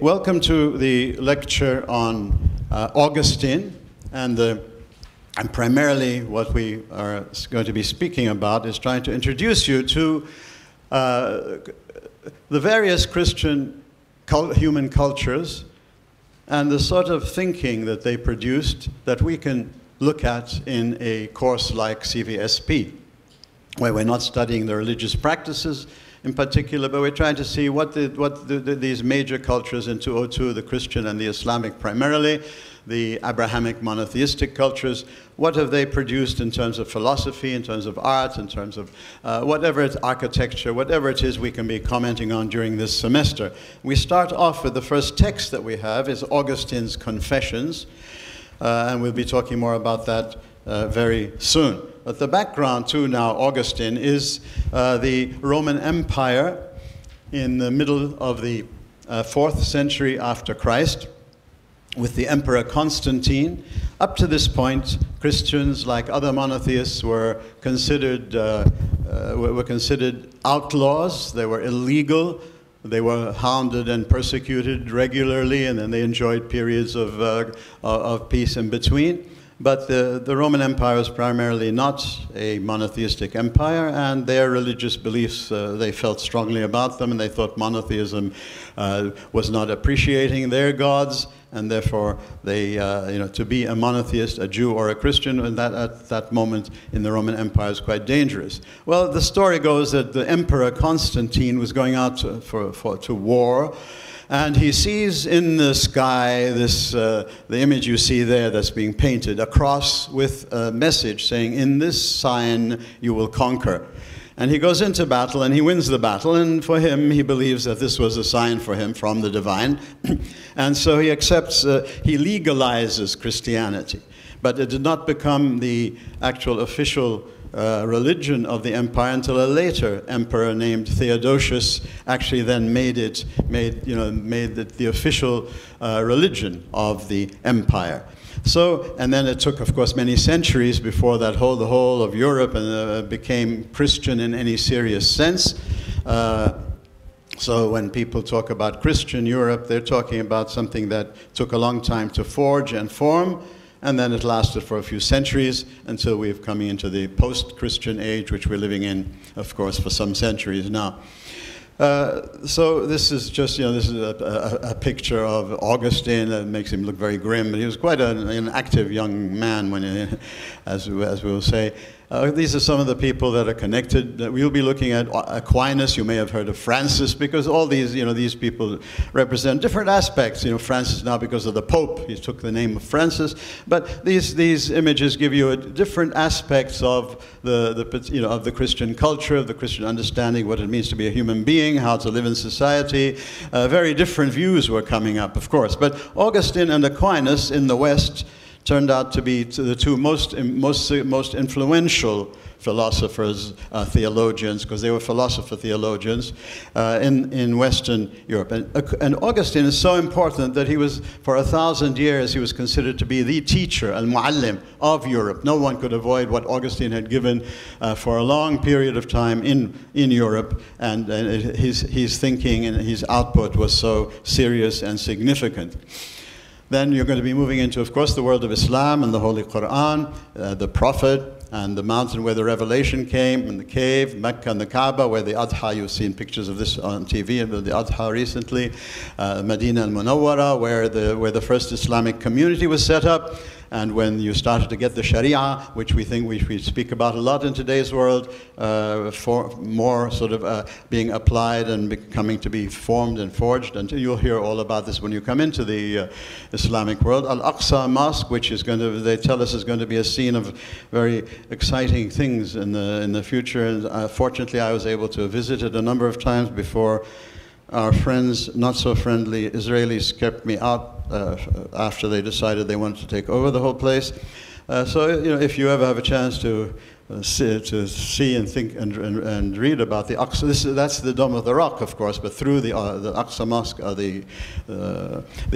welcome to the lecture on Augustine, and primarily what we are going to be speaking about is trying to introduce you to the various Christian human cultures and the sort of thinking that they produced that we can look at in a course like CVSP, where we're not studying the religious practices in particular, but we're trying to see what these major cultures in 202, the Christian and the Islamic primarily, the Abrahamic monotheistic cultures, what have they produced in terms of philosophy, in terms of art, in terms of whatever it's architecture, whatever it is we can be commenting on during this semester. We start off with the first text that we have is Augustine's Confessions, and we'll be talking more about that very soon. But the background to now Augustine is the Roman Empire in the middle of the 4th century after Christ, with the Emperor Constantine. Up to this point, Christians, like other monotheists, were considered outlaws. They were illegal. They were hounded and persecuted regularly, and then they enjoyed periods of peace in between. But the Roman Empire was primarily not a monotheistic empire, and their religious beliefs, they felt strongly about them, and they thought monotheism was not appreciating their gods, and therefore they, to be a monotheist, a Jew or a Christian, and at that moment in the Roman Empire is quite dangerous. Well, the story goes that the Emperor Constantine was going out to war, and he sees in the sky this, the image you see there that's being painted, a cross with a message saying, "In this sign you will conquer." And he goes into battle and he wins the battle, and for him, he believes that this was a sign for him from the divine. And so he accepts, he legalizes Christianity. But it did not become the actual official religion of the empire until a later emperor named Theodosius actually then made it the official religion of the empire. So, and then it took, of course, many centuries before the whole of Europe became Christian in any serious sense. So when people talk about Christian Europe, they're talking about something that took a long time to forge and form, and then it lasted for a few centuries until we're coming into the post-Christian age, which we're living in, of course, for some centuries now. So this is just, this is a picture of Augustine that makes him look very grim, but he was quite an active young man, when, as we will say. These are some of the people that are connected. We'll be looking at Aquinas. You may have heard of Francis, because all these, these people represent different aspects. Francis now because of the Pope, he took the name of Francis. But these images give you different aspects of of the Christian culture, of the Christian understanding, what it means to be a human being, how to live in society. Very different views were coming up, of course. But Augustine and Aquinas in the West turned out to be the two most influential philosophers, theologians, because they were philosopher-theologians in Western Europe. And Augustine is so important that he was, for 1,000 years, he was considered to be the teacher, al-muallim, of Europe. No one could avoid what Augustine had given for a long period of time in Europe, and his thinking and his output was so serious and significant. Then you're going to be moving into, of course, the world of Islam and the Holy Quran, the Prophet, and the mountain where the revelation came, and the cave, Mecca and the Kaaba, where the Adha, you've seen pictures of this on TV, and the Adha recently, Medina al-Munawwara, where the first Islamic community was set up. And when you started to get the Sharia, which we speak about a lot in today's world, for more sort of being applied and coming to be formed and forged, and you'll hear all about this when you come into the Islamic world. Al-Aqsa Mosque, which is going to, they tell us, is going to be a scene of very exciting things in the future. And fortunately, I was able to visit it a number of times before our friends, not so friendly Israelis, kept me out after they decided they wanted to take over the whole place. So, if you ever have a chance to see and think and read about the Aqsa, that's the Dome of the Rock, of course, but through the Aqsa Mosque are the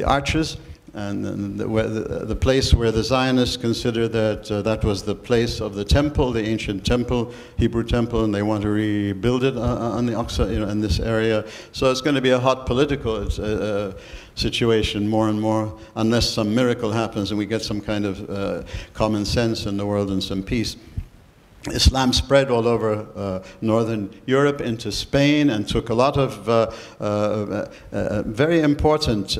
arches. And the place where the Zionists consider that that was the place of the temple, the ancient temple, Hebrew temple, and they want to rebuild it on the Aqsa, in this area. So it's going to be a hot political situation more and more, unless some miracle happens and we get some kind of common sense in the world and some peace. Islam spread all over northern Europe into Spain and took a lot of very important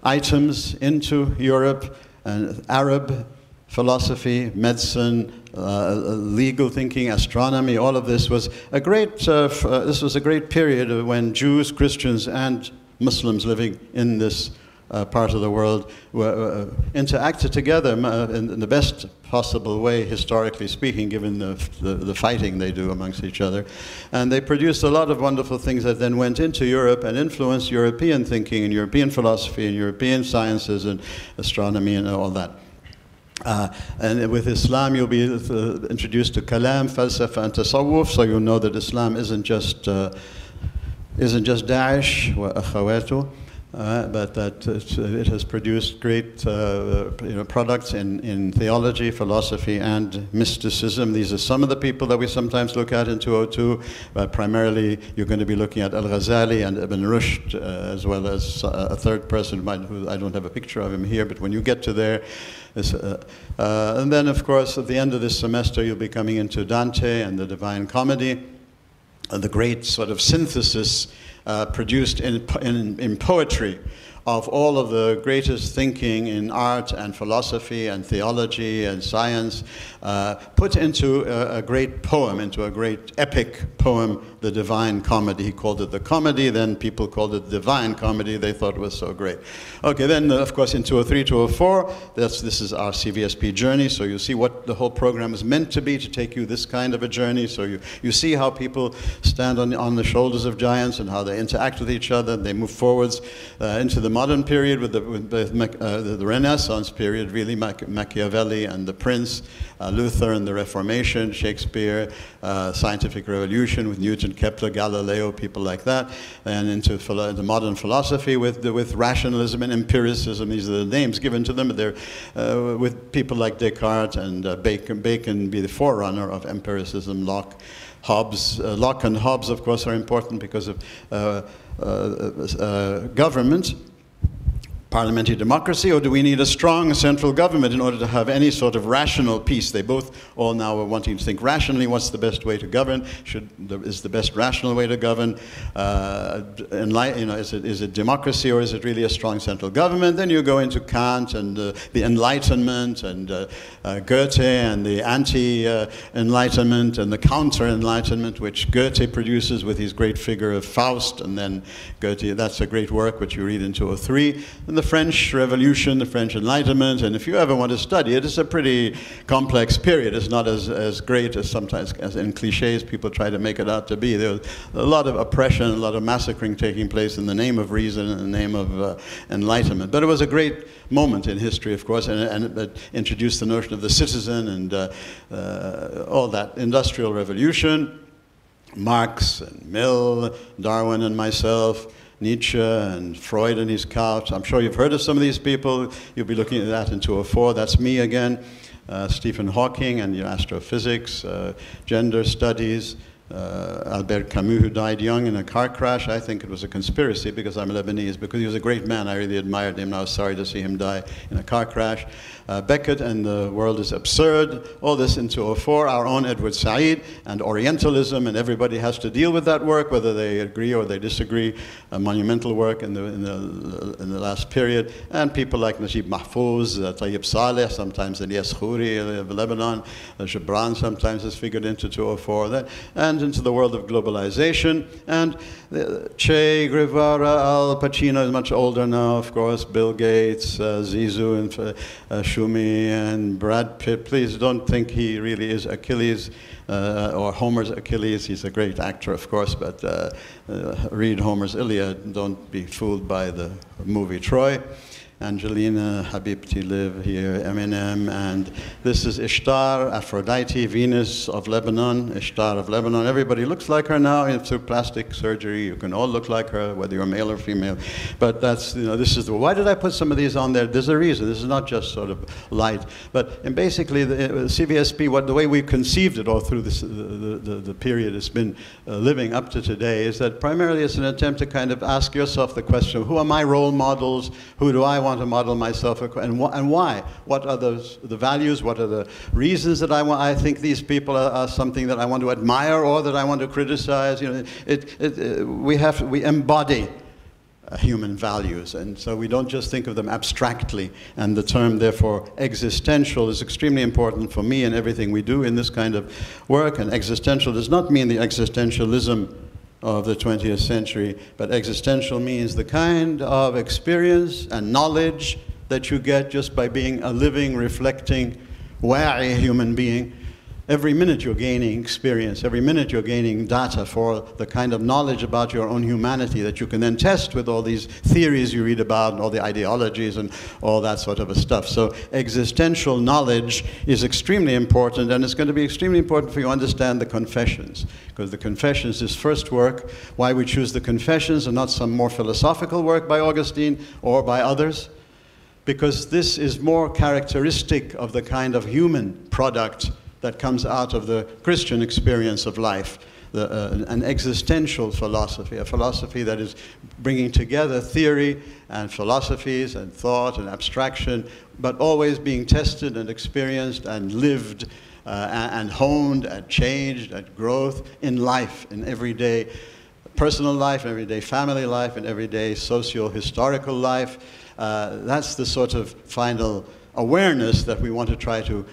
items into Europe, and Arab philosophy, medicine, legal thinking, astronomy. All of this was a great. This was a great period when Jews, Christians, and Muslims living in this part of the world interacted together in the best possible way, historically speaking, given the fighting they do amongst each other. And they produced a lot of wonderful things that then went into Europe and influenced European thinking and European philosophy and European sciences and astronomy and all that. And with Islam, you'll be introduced to kalam, falsafa, and tasawwuf, so you'll know that Islam isn't just Daesh wa akhawatu. But that it has produced great products in theology, philosophy, and mysticism. These are some of the people that we sometimes look at in 202, but primarily you're going to be looking at Al-Ghazali and Ibn Rushd, as well as a third person who I don't have a picture of him here, but when you get to there, and then of course at the end of this semester you'll be coming into Dante and the Divine Comedy, the great sort of synthesis produced in poetry of all of the greatest thinking in art and philosophy and theology and science, put into a great poem, into a great epic poem, the Divine Comedy. He called it the Comedy, then people called it Divine Comedy. They thought it was so great. Okay, then of course in 203, 204, this is our CVSP journey, so you see what the whole program is meant to be, to take you this kind of a journey, so you see how people stand on the shoulders of giants and how they interact with each other. They move forwards into the modern period with the Renaissance period, really, Machiavelli and the Prince, Luther and the Reformation, Shakespeare, scientific revolution with Newton, Kepler, Galileo, people like that, and into the modern philosophy with rationalism and empiricism. These are the names given to them. They're with people like Descartes and Bacon. Bacon be the forerunner of empiricism. Locke, Hobbes. Locke and Hobbes, of course, are important because of government. Parliamentary democracy, or do we need a strong central government in order to have any sort of rational peace? They both all now are wanting to think rationally. What's the best way to govern? Is the best rational way to govern? Is it democracy, or is it really a strong central government? Then you go into Kant and the Enlightenment and Goethe and the anti-Enlightenment and the counter-Enlightenment, which Goethe produces with his great figure of Faust, and then Goethe, that's a great work which you read in 203. And the French Revolution, the French Enlightenment, and if you ever want to study it, it's a pretty complex period. It's not as great as sometimes as in cliches people try to make it out to be. There was a lot of oppression, a lot of massacring taking place in the name of reason and in the name of enlightenment. But it was a great moment in history, of course, and it introduced the notion of the citizen and all that. Industrial Revolution, Marx and Mill, Darwin and myself, Nietzsche and Freud and his couch. I'm sure you've heard of some of these people. You'll be looking at that in 204. That's me again. Stephen Hawking and astrophysics, gender studies. Albert Camus, who died young in a car crash. I think it was a conspiracy because I'm Lebanese, because he was a great man. I really admired him. I was sorry to see him die in a car crash. Beckett and The World is Absurd. All this in 204. Our own Edward Said and Orientalism, and everybody has to deal with that work, whether they agree or they disagree. A monumental work in the last period. And people like Najib Mahfouz, Tayyip Saleh, sometimes Elias Khouri of Lebanon, Gibran sometimes is figured into 204. And into the world of globalization, and Che Guevara, Al Pacino is much older now, of course, Bill Gates, Zizou and Shumi and Brad Pitt. Please don't think he really is Achilles or Homer's Achilles. He's a great actor, of course, but read Homer's Iliad. Don't be fooled by the movie Troy. Angelina, Habibti live here, Eminem, and this is Ishtar, Aphrodite, Venus of Lebanon, Ishtar of Lebanon. Everybody looks like her now, and through plastic surgery, you can all look like her, whether you're male or female. But that's, this is why did I put some of these on there? There's a reason. This is not just sort of light. But and basically, the CVSP, the way we've conceived it all through this, the period it's been living up to today, is that primarily it's an attempt to kind of ask yourself the question, who are my role models? Who do I want to model myself, and why? What are the values? What are the reasons that I think these people are something that I want to admire or that I want to criticize? We embody human values, and so we don't just think of them abstractly. And the term, therefore, existential is extremely important for me in everything we do in this kind of work. And existential does not mean the existentialism of the 20th century, but existential means the kind of experience and knowledge that you get just by being a living, reflecting, wa'i human being. Every minute you're gaining experience, every minute you're gaining data for the kind of knowledge about your own humanity that you can then test with all these theories you read about and all the ideologies and all that sort of stuff. So existential knowledge is extremely important, and it's going to be extremely important for you to understand the Confessions, because the Confessions is first work. Why we choose the Confessions and not some more philosophical work by Augustine or by others? Because this is more characteristic of the kind of human product that comes out of the Christian experience of life, an existential philosophy, a philosophy that is bringing together theory and philosophies and thought and abstraction, but always being tested and experienced and lived and honed and changed and growth in life, in everyday personal life, everyday family life, and everyday socio-historical life. That's the sort of final awareness that we want to try to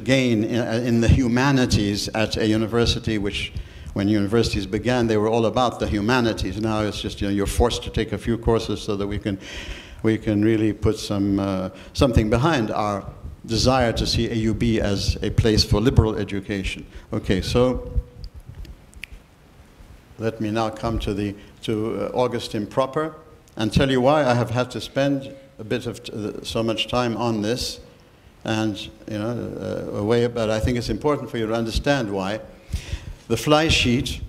gain in the humanities at a university, which when universities began, they were all about the humanities. Now it's just, you're forced to take a few courses so that we can really put something behind our desire to see AUB as a place for liberal education. Okay, so let me now come to Augustine proper and tell you why I have had to spend a bit of so much time on this, and but I think it's important for you to understand why. The fly sheet,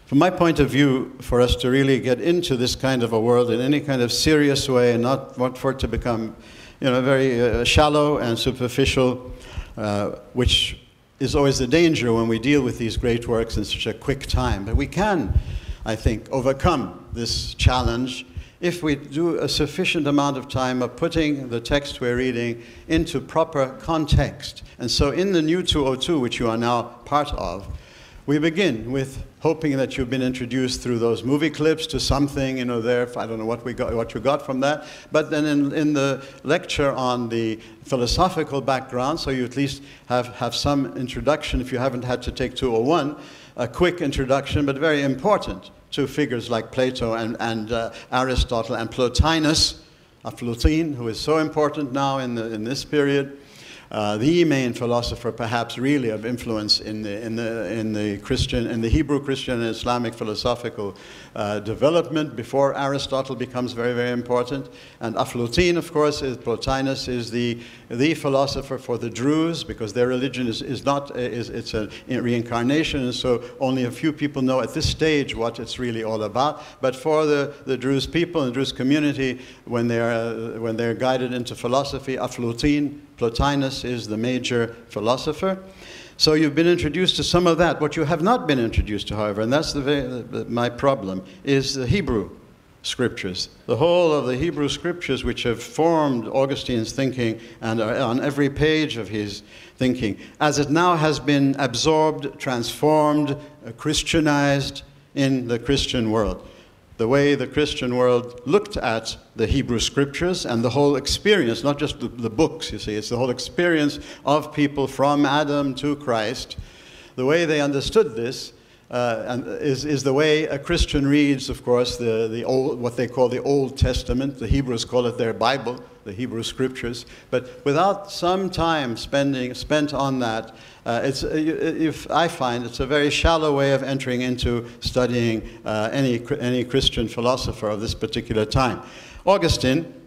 from my point of view, for us to really get into this kind of a world in any kind of serious way, and not for it to become, very shallow and superficial, which is always the danger when we deal with these great works in such a quick time. But we can, I think, overcome this challenge if we do a sufficient amount of time of putting the text we're reading into proper context. And so in the new 202, which you are now part of, we begin with hoping that you've been introduced through those movie clips to something, there. I don't know what you got from that. But then in the lecture on the philosophical background, so you at least have some introduction if you haven't had to take 201, a quick introduction, but very important, to figures like Plato and Aristotle and Plotinus, Aflatun, who is so important now in this period, the main philosopher, perhaps really of influence in the Hebrew Christian and Islamic philosophical development before Aristotle becomes very, very important. And Aflatun, of course, Plotinus is the philosopher for the Druze, because their religion it's a reincarnation, and so only a few people know at this stage what it's really all about. But for the Druze people and the Druze community, when they're guided into philosophy, Aflatun, Plotinus is the major philosopher. So you've been introduced to some of that. What you have not been introduced to, however, and that's my problem, is the Hebrew scriptures. The whole of the Hebrew scriptures, which have formed Augustine's thinking and are on every page of his thinking, as it now has been absorbed, transformed, Christianized in the Christian world. The way the Christian world looked at the Hebrew scriptures and the whole experience, not just the books, you see, it's the whole experience of people from Adam to Christ. The way they understood this is the way a Christian reads, of course, the old, what they call the Old Testament. The Hebrews call it their Bible, the Hebrew Scriptures. But without some time spent on that, I find it's a very shallow way of entering into studying any Christian philosopher of this particular time. Augustine.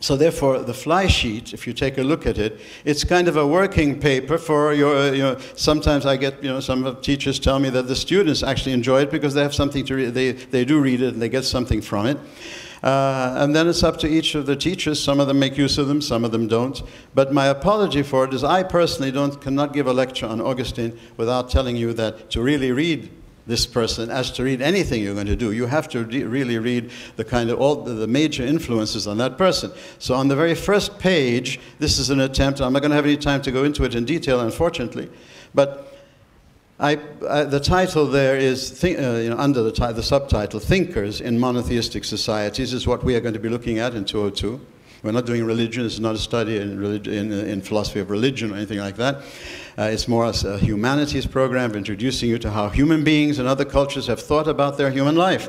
So therefore, the fly sheet, if you take a look at it, it's kind of a working paper for your sometimes I get, some of the teachers tell me that the students actually enjoy it because they have something to read. They do read it and they get something from it. And then it's up to each of the teachers. Some of them make use of them, some of them don't. But my apology for it is I personally cannot give a lecture on Augustine without telling you that to really read this person, as to read anything you're going to do, you have to really read the kind of all the major influences on that person. So on the very first page, this is an attempt. I'm not going to have any time to go into it in detail, unfortunately, but the title there is, under the subtitle, Thinkers in Monotheistic Societies, is what we are going to be looking at in 202. We're not doing religion. It's not a study in philosophy of religion or anything like that. It's more a humanities program, introducing you to how human beings and other cultures have thought about their human life.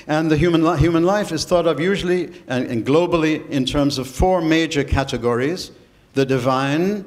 And the human life is thought of usually and globally in terms of four major categories: the divine,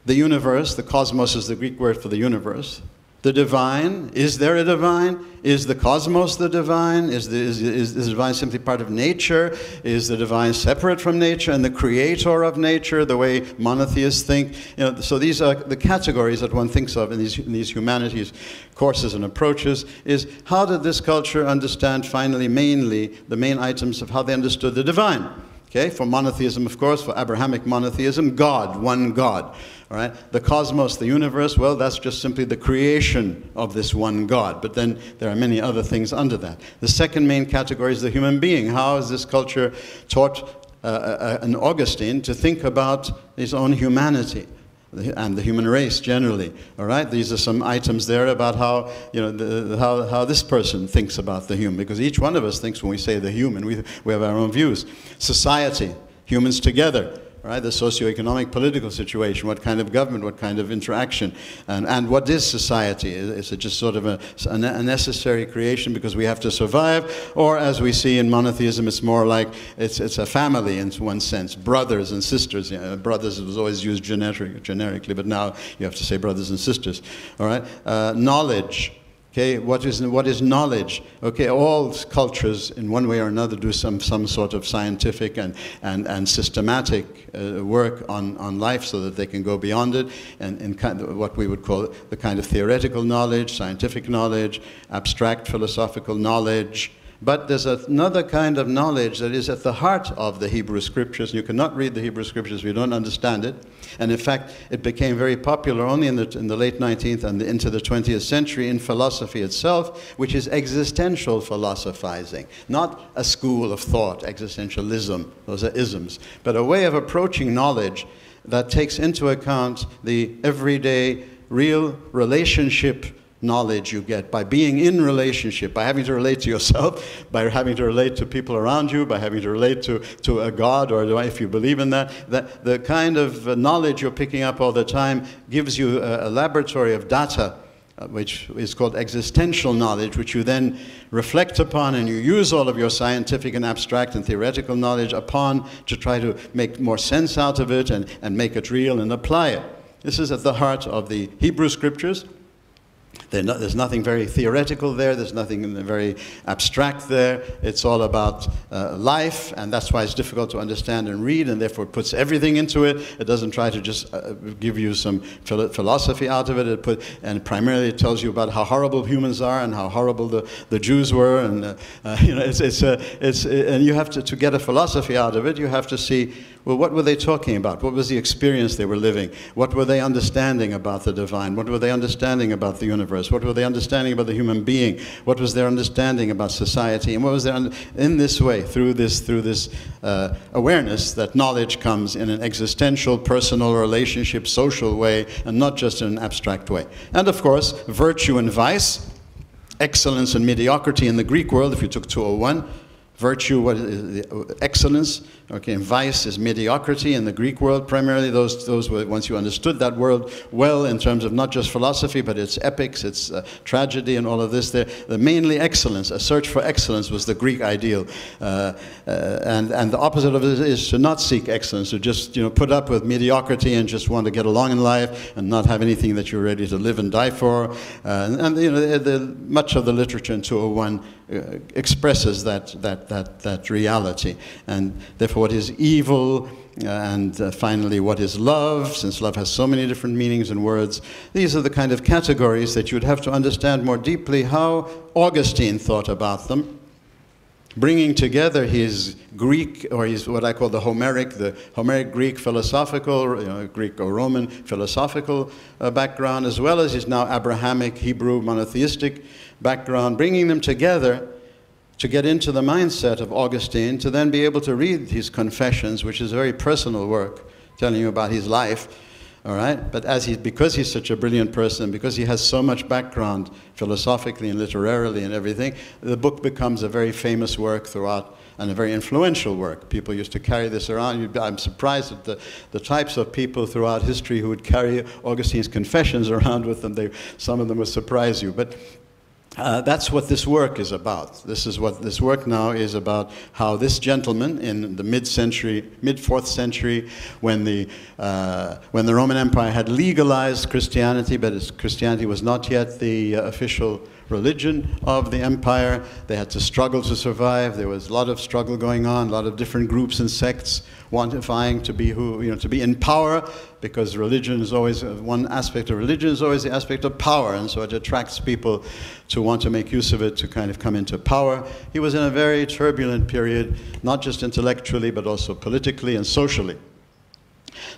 the universe. The cosmos is the Greek word for the universe. The divine, is there a divine? Is the cosmos the divine? Is the divine simply part of nature? Is the divine separate from nature and the creator of nature, the way monotheists think? So these are the categories that one thinks of in these humanities courses and approaches, is how did this culture understand finally mainly the main items of how they understood the divine? Okay, for monotheism, of course, for Abrahamic monotheism, God, one God. All right? The cosmos, the universe, well, that's just simply the creation of this one God. But then there are many other things under that. The second main category is the human being. How has this culture taught an Augustine to think about his own humanity and the human race generally? All right? These are some items there about how, how this person thinks about the human. Because each one of us thinks, when we say the human, we have our own views. Society, humans together. Right, the socioeconomic political situation, what kind of government, what kind of interaction, and what is society? Is it just sort of a necessary creation because we have to survive? Or as we see in monotheism, it's more like it's a family in one sense, brothers and sisters. Brothers was always used generically, but now you have to say brothers and sisters. All right, knowledge. Okay, what is knowledge? Okay, all cultures in one way or another do some sort of scientific and systematic work on life so that they can go beyond it, and kind of what we would call the kind of theoretical knowledge, scientific knowledge, abstract philosophical knowledge. But there's another kind of knowledge that is at the heart of the Hebrew Scriptures. You cannot read the Hebrew Scriptures if you don't understand it. And in fact, it became very popular only in the late 19th and into the 20th century in philosophy itself, which is existential philosophizing. Not a school of thought, existentialism, those are isms, but a way of approaching knowledge that takes into account the everyday, real relationship knowledge you get by being in relationship, by having to relate to yourself, by having to relate to people around you, by having to relate to a God, or if you believe in that the kind of knowledge you're picking up all the time gives you a laboratory of data, which is called existential knowledge, which you then reflect upon, and you use all of your scientific and abstract and theoretical knowledge upon to try to make more sense out of it and make it real and apply it. This is at the heart of the Hebrew Scriptures. There's nothing very theoretical there. There's nothing very abstract there. It's all about life, and that's why it's difficult to understand and read, and therefore it puts everything into it. It doesn't try to just give you some philosophy out of it. And primarily it tells you about how horrible humans are and how horrible the Jews were, and and you have to get a philosophy out of it. You have to see, well, what were they talking about? What was the experience they were living? What were they understanding about the divine? What were they understanding about the universe? What were they understanding about the human being? What was their understanding about society? And what was their in this way, through this awareness that knowledge comes in an existential, personal, relationship, social way, and not just in an abstract way. And of course, virtue and vice, excellence and mediocrity in the Greek world, if you took 201, virtue, what is excellence, okay, and vice is mediocrity in the Greek world primarily. Those were, once you understood that world well in terms of not just philosophy, but its epics, its tragedy and all of this, the mainly excellence, a search for excellence was the Greek ideal. And the opposite of it is to not seek excellence, to just put up with mediocrity and just want to get along in life and not have anything that you're ready to live and die for. Much of the literature in 201 expresses that reality, and therefore what is evil, and finally what is love, since love has so many different meanings and words. These are the kind of categories that you'd have to understand more deeply how Augustine thought about them, bringing together his Greek, or his what I call the Homeric Greek philosophical, Greek or Roman philosophical background, as well as his now Abrahamic Hebrew monotheistic background, bringing them together to get into the mindset of Augustine, to then be able to read his Confessions, which is a very personal work, telling you about his life, all right? But because he's such a brilliant person, because he has so much background philosophically and literarily and everything, the book becomes a very famous work throughout, and a very influential work. People used to carry this around. I'm surprised at the types of people throughout history who would carry Augustine's Confessions around with them. Some of them would surprise you. But that's what this work is about. This is what this work now is about, how this gentleman in the mid-4th century, when the Roman Empire had legalized Christianity, but Christianity was not yet the official religion of the empire. They had to struggle to survive. There was a lot of struggle going on, a lot of different groups and sects wanting to be to be in power, because religion is always, one aspect of religion is always the aspect of power, and so it attracts people to want to make use of it to kind of come into power. He was in a very turbulent period, not just intellectually, but also politically and socially.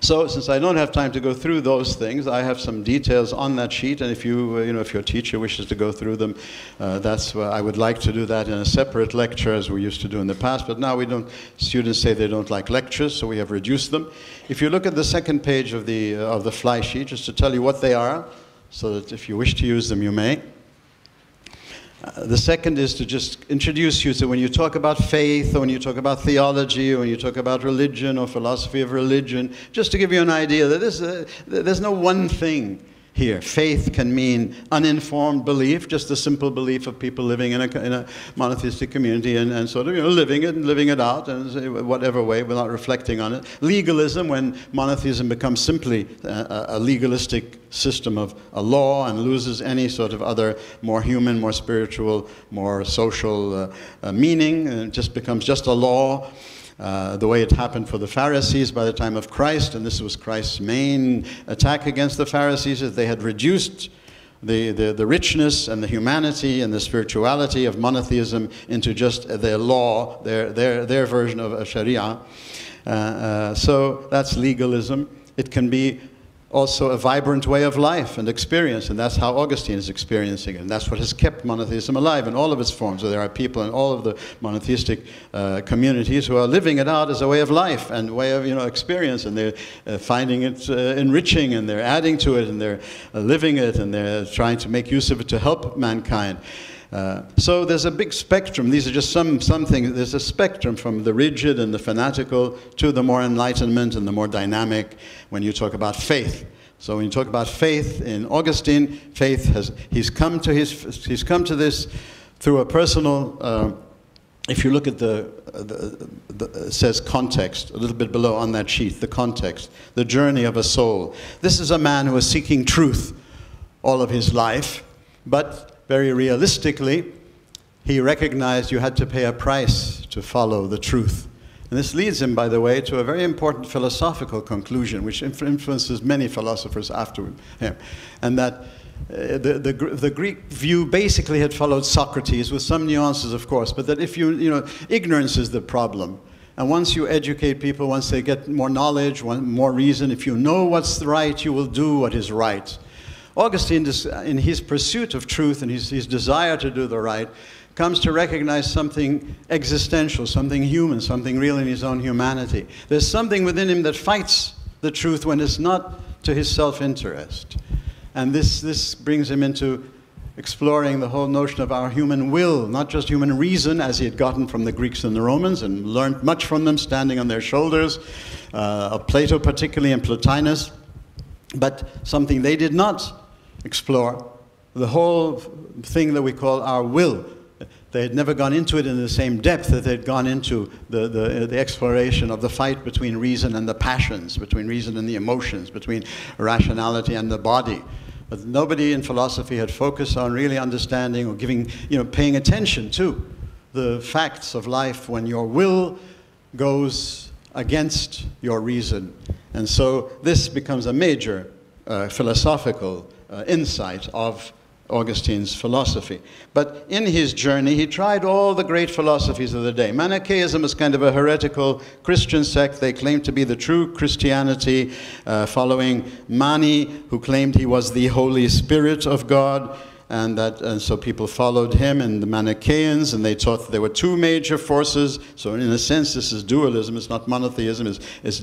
So, since I don't have time to go through those things, I have some details on that sheet, and if if your teacher wishes to go through them, I would like to do that in a separate lecture, as we used to do in the past. But now students say they don't like lectures, so we have reduced them. If you look at the second page of the fly sheet, just to tell you what they are, so that if you wish to use them, you may. The second is to just introduce you to, when you talk about faith, or when you talk about theology, or when you talk about religion or philosophy of religion, just to give you an idea that there's no one thing here. Faith can mean uninformed belief, just the simple belief of people living in a monotheistic community and sort of living it out in whatever way without reflecting on it. Legalism, when monotheism becomes simply a legalistic system of a law and loses any sort of other more human, more spiritual, more social meaning, and it just becomes just a law. The way it happened for the Pharisees by the time of Christ, and this was Christ's main attack against the Pharisees, is they had reduced the richness and the humanity and the spirituality of monotheism into just their law, their version of a Sharia. So that's legalism. It can be also a vibrant way of life and experience, and that's how Augustine is experiencing it, and that's what has kept monotheism alive in all of its forms. So there are people in all of the monotheistic communities who are living it out as a way of life and way of experience, and they're finding it enriching, and they're adding to it, and they're living it, and they're trying to make use of it to help mankind. So there's a big spectrum. These are just some things. There's a spectrum from the rigid and the fanatical to the more enlightenment and the more dynamic when you talk about faith. So when you talk about faith in Augustine, he's come to this through a personal. If you look at it says context, a little bit below on that sheet, the context, the journey of a soul. This is a man who was seeking truth all of his life, but very realistically, he recognized you had to pay a price to follow the truth. And this leads him, by the way, to a very important philosophical conclusion, which influences many philosophers after him. And that the Greek view basically had followed Socrates, with some nuances, of course, but that if ignorance is the problem. And once you educate people, once they get more knowledge, more reason, if you know what's right, you will do what is right. Augustine, in his pursuit of truth and his desire to do the right, comes to recognize something existential, something human, something real in his own humanity. There's something within him that fights the truth when it's not to his self-interest. And this brings him into exploring the whole notion of our human will, not just human reason, as he had gotten from the Greeks and the Romans, and learned much from them, standing on their shoulders, of Plato particularly and Plotinus, but something they did not explore, the whole thing that we call our will. They had never gone into it in the same depth that they'd gone into the exploration of the fight between reason and the passions, between reason and the emotions, between rationality and the body. But nobody in philosophy had focused on really understanding or paying attention to the facts of life when your will goes against your reason. And so this becomes a major philosophical insight of Augustine's philosophy. But in his journey, he tried all the great philosophies of the day. Manichaeism was kind of a heretical Christian sect. They claimed to be the true Christianity, following Mani, who claimed he was the Holy Spirit of God. And so people followed him and the Manichaeans, and they taught that there were two major forces. So in a sense, this is dualism. It's not monotheism. It's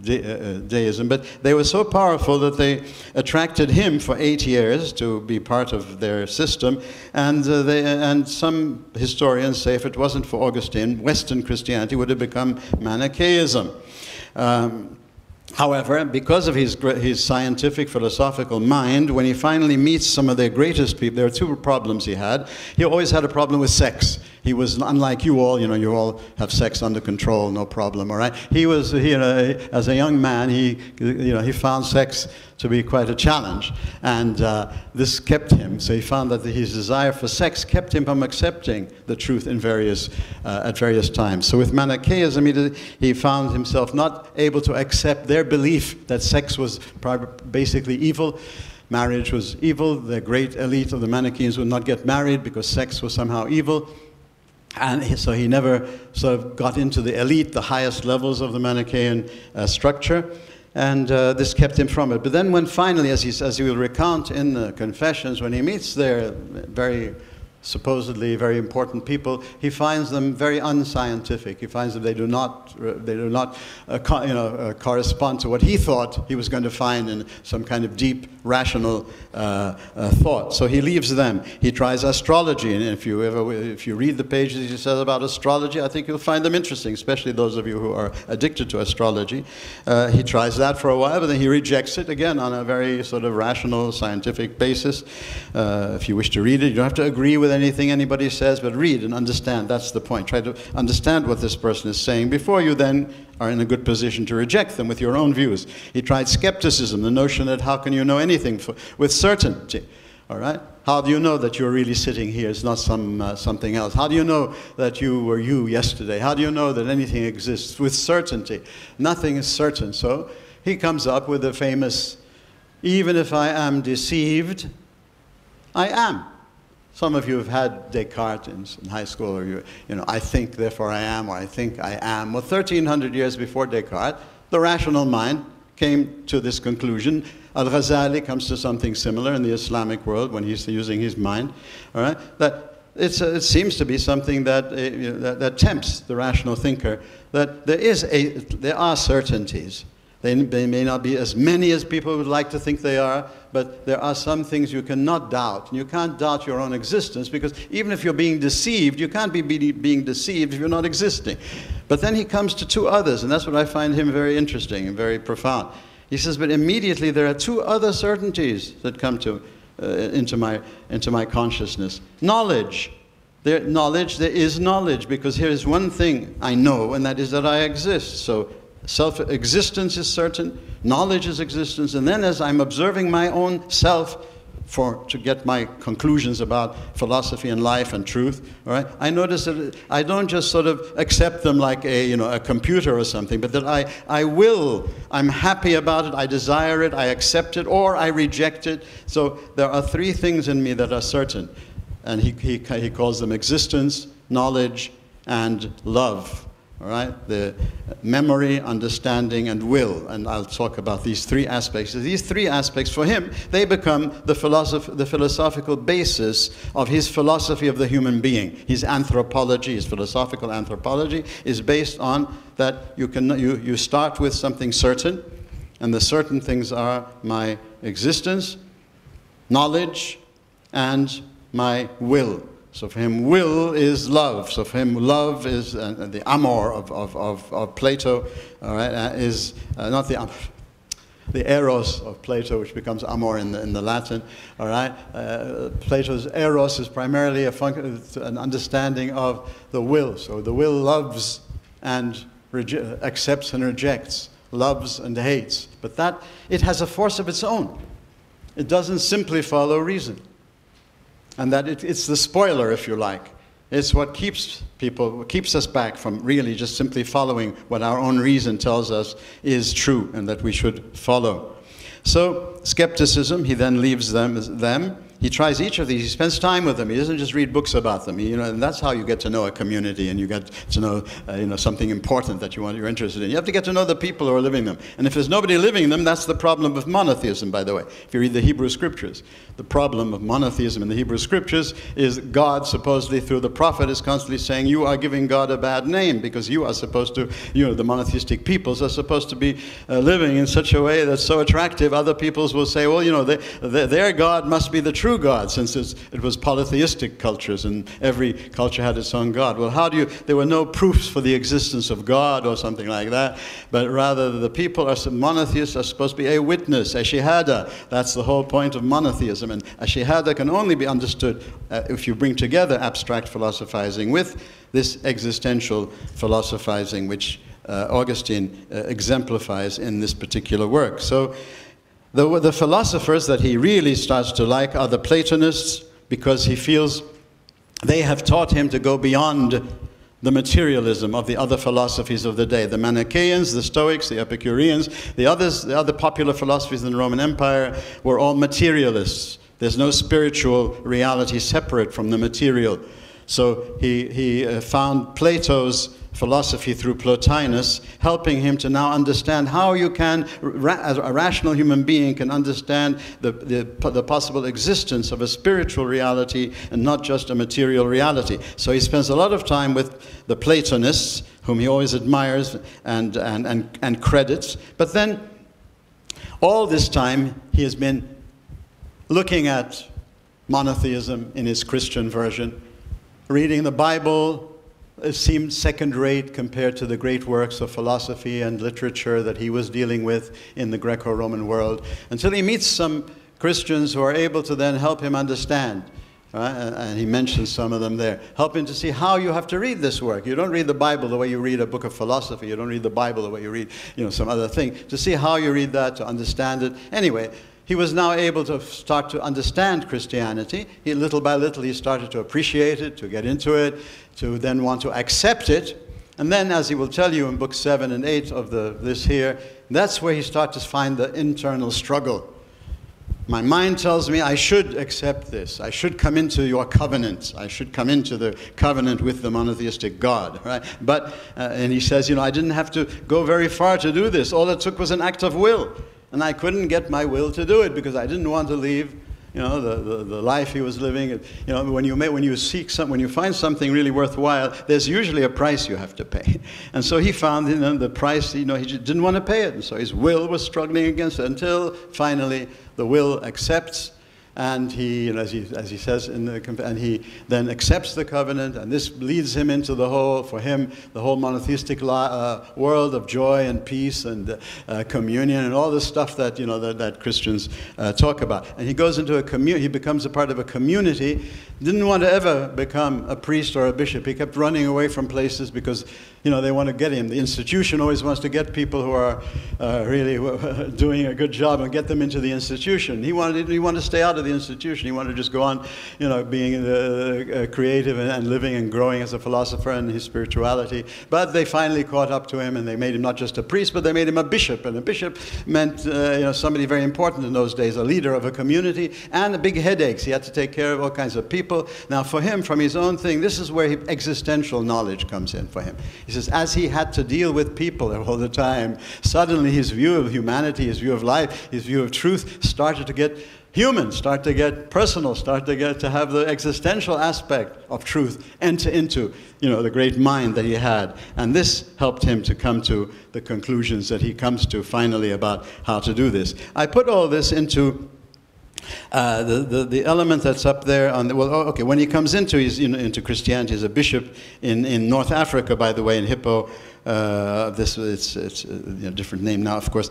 deism. But they were so powerful that they attracted him for 8 years to be part of their system. And some historians say if it wasn't for Augustine, Western Christianity would have become Manichaeism. However, because of his scientific, philosophical mind, when he finally meets some of their greatest people, there are two problems he had. He always had a problem with sex. He was unlike you all. You all have sex under control, no problem, all right? He was, as a young man, he found sex to be quite a challenge. And this kept him. So he found that his desire for sex kept him from accepting the truth at various times. So with Manichaeism, he found himself not able to accept their belief that sex was basically evil. Marriage was evil. The great elite of the Manichaeans would not get married because sex was somehow evil. And so he never sort of got into the elite, the highest levels of the Manichaean structure. And this kept him from it. But then when finally, as he will recount in the Confessions, when he meets their supposedly very important people, he finds them very unscientific. He finds that they do not correspond to what he thought he was going to find in some kind of deep, rational thought. So he leaves them. He tries astrology, and if you read the pages he says about astrology, I think you'll find them interesting, especially those of you who are addicted to astrology. He tries that for a while, but then he rejects it again on a very sort of rational, scientific basis. If you wish to read it, you don't have to agree with anything anybody says, but read and understand. That's the point. Try to understand what this person is saying before you then are in a good position to reject them with your own views. He tried skepticism, the notion that how can you know anything with certainty? All right? How do you know that you're really sitting here? It's not something else. How do you know that you were you yesterday? How do you know that anything exists with certainty? Nothing is certain. So he comes up with the famous, even if I am deceived, I am. Some of you have had Descartes in high school, or I think, therefore I am, or I think I am. Well, 1,300 years before Descartes, the rational mind came to this conclusion. Al-Ghazali comes to something similar in the Islamic world when he's using his mind. All right, that it seems to be something that that tempts the rational thinker. That there are certainties. They may not be as many as people would like to think they are, but there are some things you cannot doubt. And you can't doubt your own existence, because even if you're being deceived, you can't be being deceived if you're not existing. But then he comes to two others, and that's what I find him very interesting and very profound. He says, but immediately there are two other certainties that come into my consciousness. Knowledge. There is knowledge, because here is one thing I know, and that is that I exist. So self-existence is certain, knowledge is existence, and then as I'm observing my own self to get my conclusions about philosophy and life and truth, all right, I notice that I don't just sort of accept them like a computer or something, but that I'm happy about it, I desire it, I accept it, or I reject it. So there are three things in me that are certain, and he calls them existence, knowledge, and love. All right, the memory, understanding, and will. And I'll talk about these three aspects. These three aspects, for him, they become the philosophical basis of his philosophy of the human being. His anthropology, his philosophical anthropology, is based on that you start with something certain, and the certain things are my existence, knowledge and my will. So for him, will is love. So for him, love is the amor of Plato, all right, is not the eros of Plato, which becomes amor in the Latin, all right. Plato's eros is primarily an understanding of the will. So the will loves and accepts and rejects, loves and hates. But that, it has a force of its own. It doesn't simply follow reason. And that it's the spoiler, if you like. It's what keeps us back from really just simply following what our own reason tells us is true and that we should follow. So skepticism, he then leaves them. He tries each of these. He spends time with them. He doesn't just read books about them. And that's how you get to know a community, and you get to know, something important that you're interested in. You have to get to know the people who are living them. And if there's nobody living them, that's the problem of monotheism, by the way. If you read the Hebrew Scriptures, the problem of monotheism in the Hebrew Scriptures is God, supposedly through the prophet, is constantly saying, you are giving God a bad name because you are supposed to, the monotheistic peoples are supposed to be living in such a way that's so attractive. Other peoples will say, well, their God must be the true God, since it was polytheistic cultures and every culture had its own God. Well, there were no proofs for the existence of God or something like that, but rather the people monotheists are supposed to be a witness, a shahada. That's the whole point of monotheism. And a shahada can only be understood if you bring together abstract philosophizing with this existential philosophizing, which Augustine exemplifies in this particular work. So the philosophers that he really starts to like are the Platonists, because he feels they have taught him to go beyond the materialism of the other philosophies of the day. The Manichaeans, the Stoics, the Epicureans, the other popular philosophies in the Roman Empire were all materialists. There's no spiritual reality separate from the material. So he found Plato's philosophy through Plotinus, helping him to now understand how you can, as a rational human being, can understand the possible existence of a spiritual reality and not just a material reality. So he spends a lot of time with the Platonists, whom he always admires and credits. But then, all this time, he has been looking at monotheism in his Christian version, reading the Bible. It seemed second-rate compared to the great works of philosophy and literature that he was dealing with in the Greco-Roman world, until he meets some Christians who are able to then help him understand. And he mentions some of them there. Help him to see how you have to read this work. You don't read the Bible the way you read a book of philosophy. You don't read the Bible the way you read, some other thing. To see how you read that, to understand it. Anyway, he was now able to start to understand Christianity. Little by little, he started to appreciate it, to get into it, to then want to accept it. And then, as he will tell you in books 7 and 8 of this here, that's where he starts to find the internal struggle. My mind tells me I should accept this. I should come into your covenant. I should come into the covenant with the monotheistic God, right? But, and he says, I didn't have to go very far to do this. All it took was an act of will. And I couldn't get my will to do it because I didn't want to leave, the life he was living. When you find something really worthwhile, there's usually a price you have to pay. And so he found, the price. He just didn't want to pay it, and so his will was struggling against it until finally the will accepts. And he, as he says, and he then accepts the covenant, and this leads him into the whole monotheistic world of joy and peace and communion and all the stuff that that Christians talk about. And he goes into he becomes a part of a community. Didn't want to ever become a priest or a bishop. He kept running away from places because they want to get him. The institution always wants to get people who are really doing a good job and get them into the institution. He wanted to stay out of the institution. He wanted to just go on, being creative and living and growing as a philosopher and his spirituality. But they finally caught up to him, and they made him not just a priest, but they made him a bishop. And a bishop meant, somebody very important in those days, a leader of a community, and big headaches. He had to take care of all kinds of people. Now, for him, from his own thing, this is where existential knowledge comes in for him. He says, as he had to deal with people all the time, suddenly his view of humanity, his view of life, his view of truth started to get human, start to get personal, start to have the existential aspect of truth enter into, the great mind that he had. And this helped him to come to the conclusions that he comes to finally about how to do this. I put all this into The element that's up there on the, well, okay, when he comes into into Christianity as a bishop in North Africa, by the way, in Hippo, it's a different name now, of course.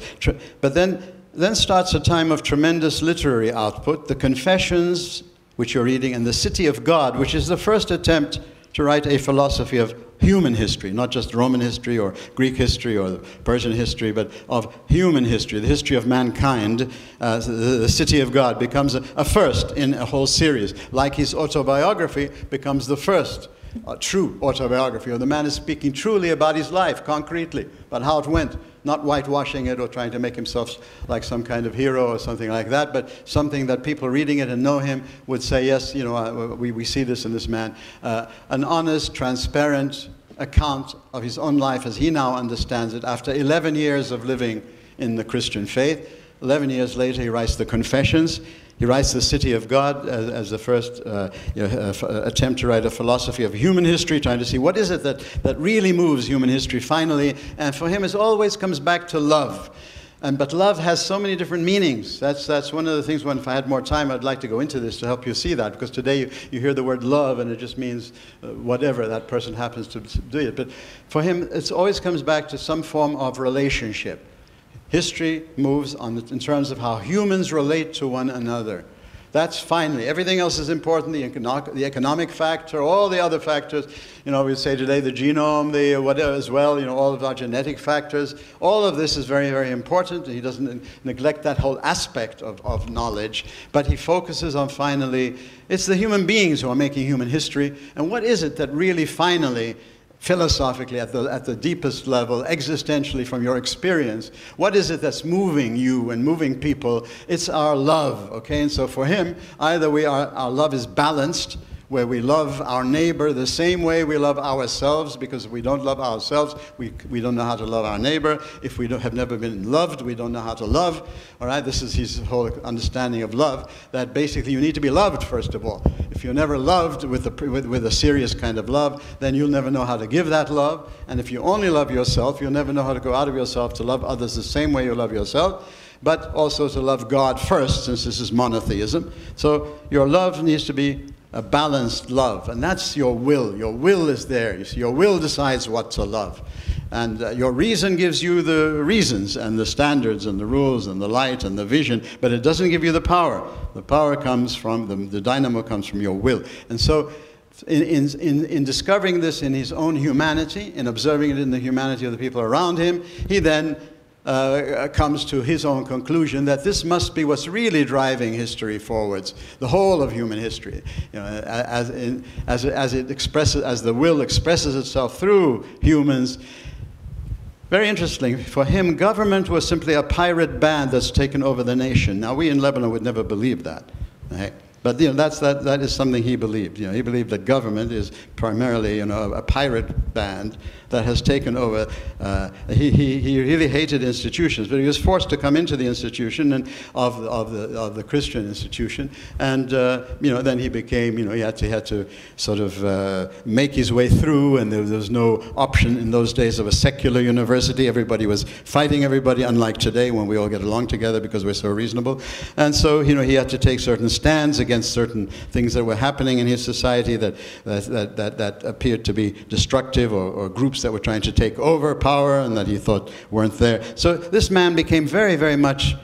But then starts a time of tremendous literary output. The Confessions, which you're reading, and The City of God, which is the first attempt to write a philosophy of human history, not just Roman history or Greek history or Persian history, but of human history, the history of mankind. The City of God becomes a first in a whole series, like his autobiography becomes the first true autobiography, or the man is speaking truly about his life, concretely, about how it went, not whitewashing it or trying to make himself like some kind of hero or something like that, but something that people reading it and know him would say, yes, we see this in this man. An honest, transparent account of his own life as he now understands it after 11 years of living in the Christian faith. 11 years later, he writes the Confessions. He writes The City of God as the first attempt to write a philosophy of human history, trying to see what is it that really moves human history finally. And for him, it always comes back to love. But love has so many different meanings. That's one of the things, if I had more time, I'd like to go into this to help you see that. Because today you hear the word love and it just means whatever that person happens to do it. But for him, it always comes back to some form of relationship. History moves in terms of how humans relate to one another. That's finally. Everything else is important, the economic factor, all the other factors. We say today the genome, the whatever as well, all of our genetic factors. All of this is very, very important. He doesn't neglect that whole aspect of knowledge, but he focuses on finally, it's the human beings who are making human history. And what is it that really finally, philosophically, at the deepest level, existentially from your experience, what is it that's moving you and moving people? It's our love, okay? And so for him, either our love is balanced, where we love our neighbor the same way we love ourselves, because if we don't love ourselves, we don't know how to love our neighbor. If we have never been loved, we don't know how to love. All right, this is his whole understanding of love, that basically you need to be loved, first of all. If you're never loved with a serious kind of love, then you'll never know how to give that love. And if you only love yourself, you'll never know how to go out of yourself to love others the same way you love yourself, but also to love God first, since this is monotheism. So your love needs to be a balanced love, and that's your will. Your will is there. You see, your will decides what to love. And your reason gives you the reasons and the standards and the rules and the light and the vision, but it doesn't give you the power. The power comes from, the dynamo comes from your will. And so in discovering this in his own humanity, in observing it in the humanity of the people around him, he then comes to his own conclusion that this must be what's really driving history forwards, the whole of human history, as the will expresses itself through humans. Very interesting. For him, government was simply a pirate band that's taken over the nation. Now, we in Lebanon would never believe that, right? But that is something he believed. He believed that government is primarily a pirate band that has taken over. He really hated institutions, but he was forced to come into the institution and of the Christian institution, and then he became he had to sort of make his way through, and there was no option in those days of a secular university. Everybody was fighting everybody, unlike today when we all get along together because we're so reasonable. And so he had to take certain stands against certain things that were happening in his society that appeared to be destructive, or groups that were trying to take over power and that he thought weren't there. So this man became very, very much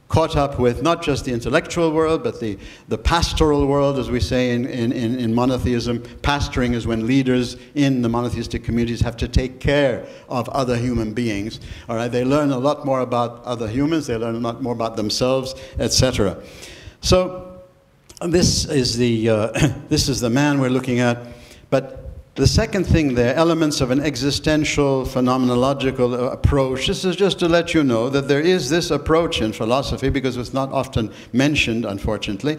caught up with not just the intellectual world, but the pastoral world, as we say in monotheism. Pastoring is when leaders in the monotheistic communities have to take care of other human beings. All right, they learn a lot more about other humans, they learn a lot more about themselves, etc. So this is the man we're looking at. But the second thing there, elements of an existential phenomenological approach, this is just to let you know that there is this approach in philosophy, because it's not often mentioned, unfortunately.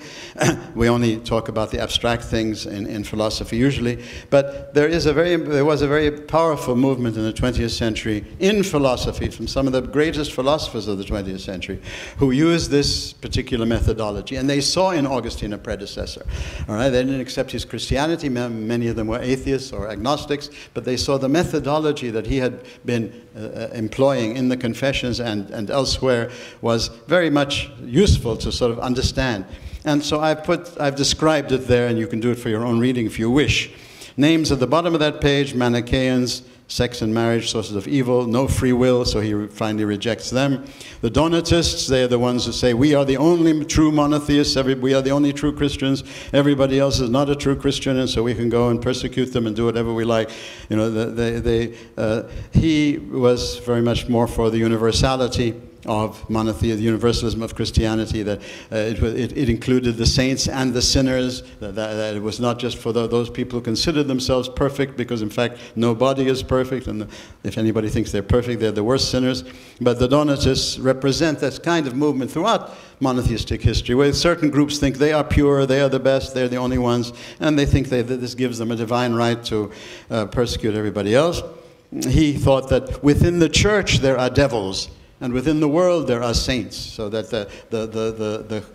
We only talk about the abstract things in philosophy usually. But there was a very powerful movement in the 20th century in philosophy from some of the greatest philosophers of the 20th century who used this particular methodology. And they saw in Augustine a predecessor. All right? They didn't accept his Christianity. Many of them were atheists. atheists or agnostics, but they saw the methodology that he had been employing in the Confessions and elsewhere was very much useful to sort of understand. And so I've described it there, and you can do it for your own reading if you wish. Names at the bottom of that page: Manichaeans, sex and marriage, sources of evil, no free will, so he finally rejects them. The Donatists, they're the ones who say, we are the only true monotheists, we are the only true Christians, everybody else is not a true Christian, and so we can go and persecute them and do whatever we like. You know, he was very much more for the universality of monotheism, the universalism of Christianity, that it included the saints and the sinners, that it was not just for those people who considered themselves perfect, because in fact nobody is perfect, and if anybody thinks they're perfect, they're the worst sinners. But the Donatists represent this kind of movement throughout monotheistic history, where certain groups think they are pure, they are the best, they're the only ones, and they think that this gives them a divine right to persecute everybody else. He thought that within the church there are devils, and within the world there are saints, so that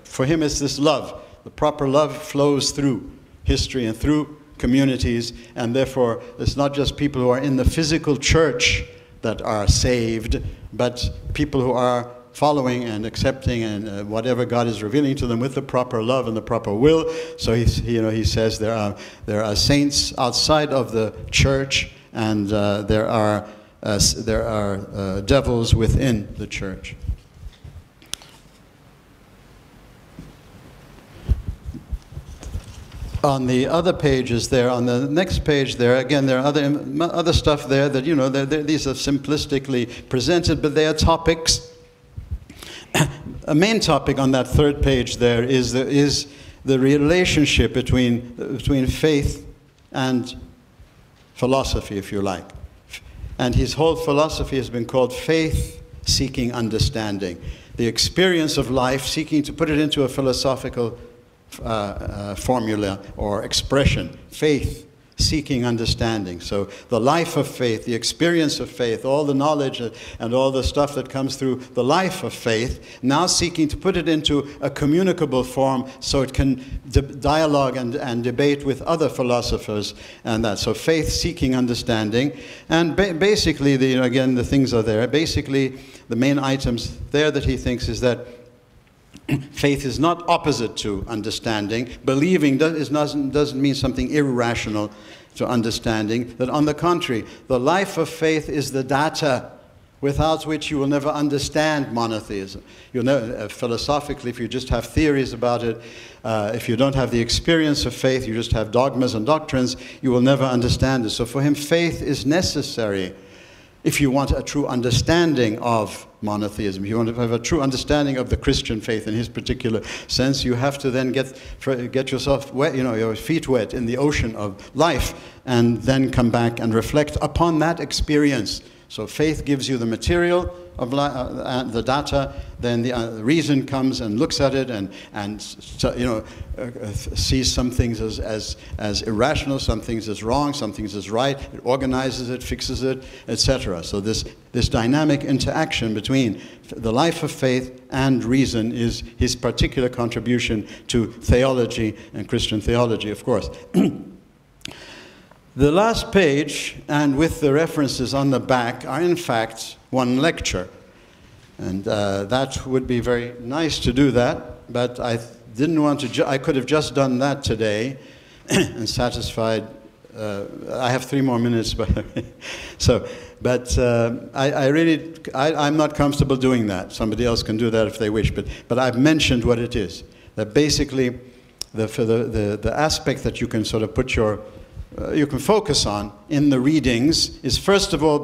for him it's this love. The proper love flows through history and through communities, and therefore it's not just people who are in the physical church that are saved, but people who are following and accepting and whatever God is revealing to them with the proper love and the proper will. So he says there are saints outside of the church, and there are devils within the church. On the other pages there, on the next page there, again, there are other stuff there that, you know, these are simplistically presented, but they are topics. A main topic on that third page there is the relationship between faith and philosophy, if you like. And his whole philosophy has been called faith seeking understanding. The experience of life, seeking to put it into a philosophical formula or expression. Faith seeking understanding. So the life of faith, the experience of faith, all the knowledge and all the stuff that comes through the life of faith, now seeking to put it into a communicable form so it can dialogue and debate with other philosophers and that. So faith seeking understanding. And basically, again, the things are there. Basically, the main items there that he thinks is that faith is not opposite to understanding. Believing doesn't mean something irrational to understanding. That on the contrary, the life of faith is the data without which you will never understand monotheism. You'll never, philosophically, if you just have theories about it, if you don't have the experience of faith, you just have dogmas and doctrines, you will never understand it. So for him, faith is necessary if you want a true understanding of monotheism. If you want to have a true understanding of the Christian faith in his particular sense, you have to then get yourself wet, your feet wet in the ocean of life, and then come back and reflect upon that experience. So faith gives you the material of the data, then the reason comes and looks at it and sees some things as irrational, some things as wrong, some things as right. It organizes it, fixes it, etc. So this dynamic interaction between the life of faith and reason is his particular contribution to theology and Christian theology, of course. The last page, and with the references on the back, are in fact one lecture. And that would be very nice to do that, but I didn't want to, I could have just done that today and satisfied, I have 3 more minutes, by the way. So, but I'm not comfortable doing that. Somebody else can do that if they wish, but I've mentioned what it is. That basically, the aspect that you can sort of put you can focus on in the readings is, first of all,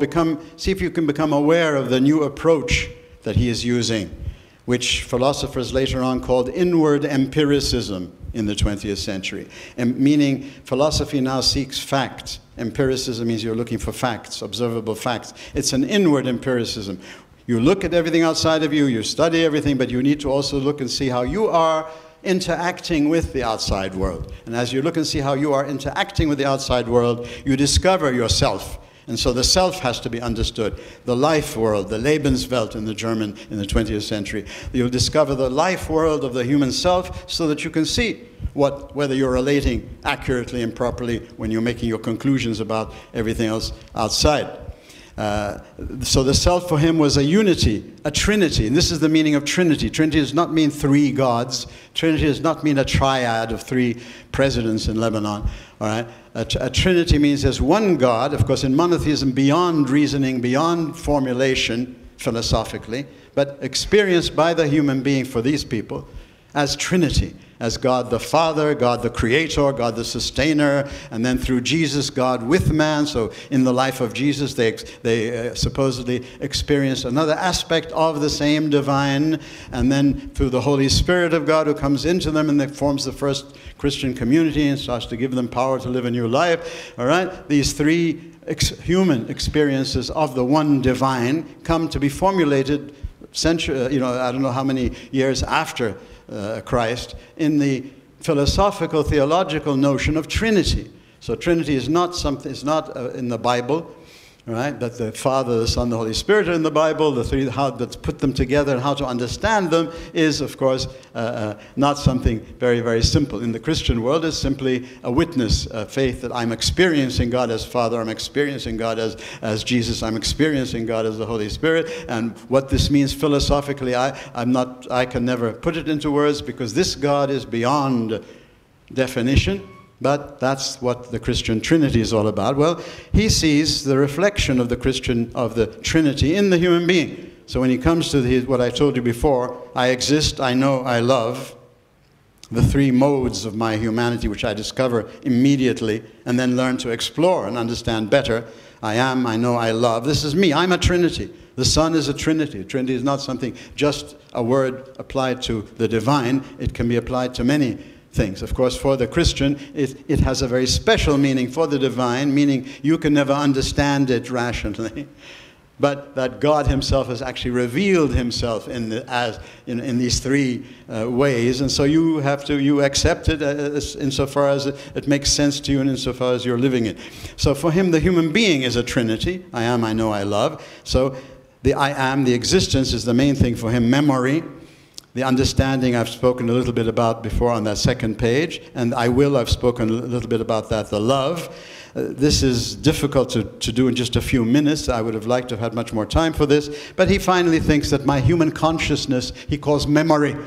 see if you can become aware of the new approach that he is using, which philosophers later on called inward empiricism in the 20th century. Meaning philosophy now seeks fact. Empiricism means you're looking for facts, observable facts. It's an inward empiricism. You look at everything outside of you, you study everything, but you need to also look and see how you are interacting with the outside world. And as you look and see how you are interacting with the outside world, you discover yourself. And so the self has to be understood. The life world, the Lebenswelt in the German in the 20th century. You'll discover the life world of the human self so that you can see whether you're relating accurately and properly when you're making your conclusions about everything else outside. So the self for him was a unity, a trinity. And this is the meaning of trinity. Trinity does not mean three gods. Trinity does not mean a triad of three presidents in Lebanon. All right? A trinity means there's one God, of course, in monotheism, beyond reasoning, beyond formulation, philosophically, but experienced by the human being for these people as Trinity, as God the Father, God the Creator, God the Sustainer, and then through Jesus, God with man. So in the life of Jesus, they supposedly experienced another aspect of the same divine, and then through the Holy Spirit of God who comes into them and that forms the first Christian community and starts to give them power to live a new life. All right? These three human experiences of the one divine come to be formulated I don't know how many years after Christ, in the philosophical, theological notion of Trinity. So Trinity is not something, it's not in the Bible, right? That the Father, the Son, the Holy Spirit are in the Bible. The three, how to put them together and how to understand them is, of course, not something very, very simple. In the Christian world, it's simply a witness, a faith that I'm experiencing God as Father, I'm experiencing God as Jesus, I'm experiencing God as the Holy Spirit. And what this means philosophically, I can never put it into words because this God is beyond definition. But that's what the Christian Trinity is all about. Well, he sees the reflection of the Trinity in the human being. So when he comes to what I told you before, I exist, I know, I love, the three modes of my humanity which I discover immediately and then learn to explore and understand better. I am, I know, I love. This is me. I'm a Trinity. The Son is a Trinity. A Trinity is not something, just a word applied to the divine. It can be applied to many things. Of course, for the Christian, it has a very special meaning for the divine, meaning you can never understand it rationally, but that God himself has actually revealed himself in these three ways, and so you accept it insofar as it makes sense to you and insofar as you're living it. So for him, the human being is a Trinity. I am, I know, I love. So the I am, the existence, is the main thing for him. Memory. The understanding I've spoken a little bit about before on that second page, and I've spoken a little bit about that, the love. This is difficult to do in just a few minutes. I would have liked to have had much more time for this, but he finally thinks that my human consciousness, he calls memory.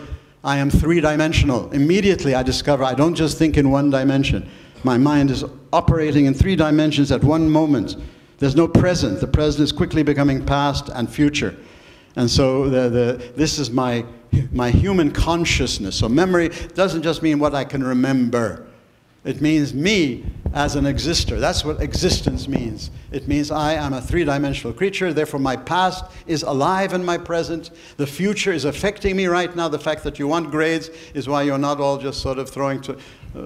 I am three-dimensional. Immediately I discover I don't just think in one dimension. My mind is operating in three dimensions at one moment. There's no present. The present is quickly becoming past and future. And so this is my human consciousness. So memory doesn't just mean what I can remember. It means me as an exister. That's what existence means. It means I am a three-dimensional creature, therefore my past is alive in my present. The future is affecting me right now. The fact that you want grades is why you're not all just sort of throwing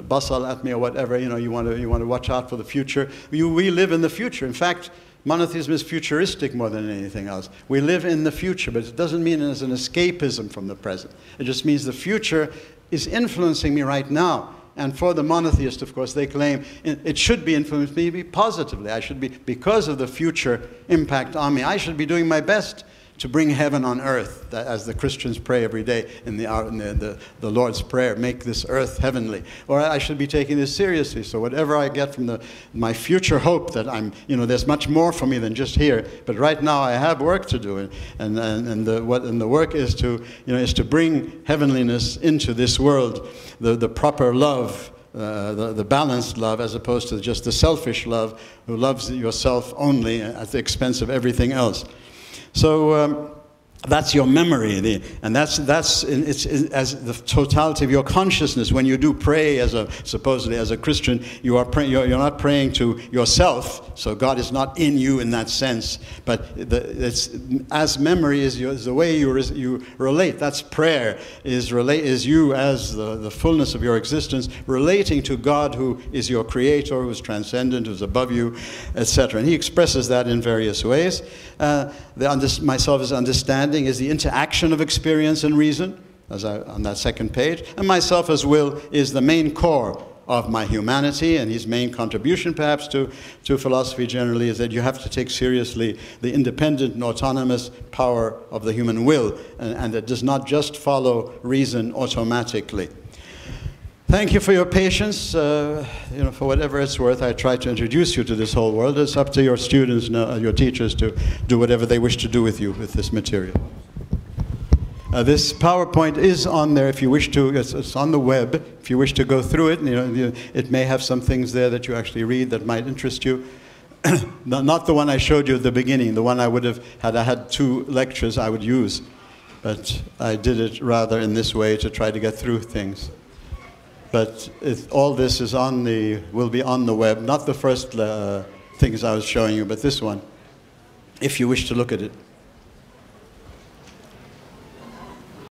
basal at me or whatever. You want to watch out for the future. We live in the future. In fact, monotheism is futuristic more than anything else. We live in the future, but it doesn't mean as an escapism from the present. It just means the future is influencing me right now. And for the monotheist, of course, they claim it should be influencing me positively. I should be, because of the future impact on me, I should be doing my best to bring heaven on earth, as the Christians pray every day in the Lord's Prayer, make this earth heavenly. Or I should be taking this seriously. So whatever I get from my future hope that there's much more for me than just here. But right now I have work to do, and the work is to bring heavenliness into this world, the proper love. The balanced love, as opposed to just the selfish love, who loves yourself only at the expense of everything else. So that's your memory, and it's as the totality of your consciousness. When you do pray supposedly as a Christian, you're not praying to yourself. So God is not in you in that sense. But as memory is the way you relate. That's prayer. Is you as the fullness of your existence relating to God, who is your Creator, who is transcendent, who is above you, etc. And he expresses that in various ways. Myself as understanding is the interaction of experience and reason, on that second page, and myself as will is the main core of my humanity, and his main contribution perhaps to philosophy generally is that you have to take seriously the independent and autonomous power of the human will, and it does not just follow reason automatically. Thank you for your patience. For whatever it's worth, I try to introduce you to this whole world. It's up to your students, your teachers, to do whatever they wish to do with you with this material. This PowerPoint is on there if you wish to. It's on the web. If you wish to go through it, it may have some things there that you actually read that might interest you. Not the one I showed you at the beginning. The one I would have had. I had 2 lectures I would use, but I did it rather in this way to try to get through things. But all this is will be on the web. Not the first things I was showing you, but this one, if you wish to look at it.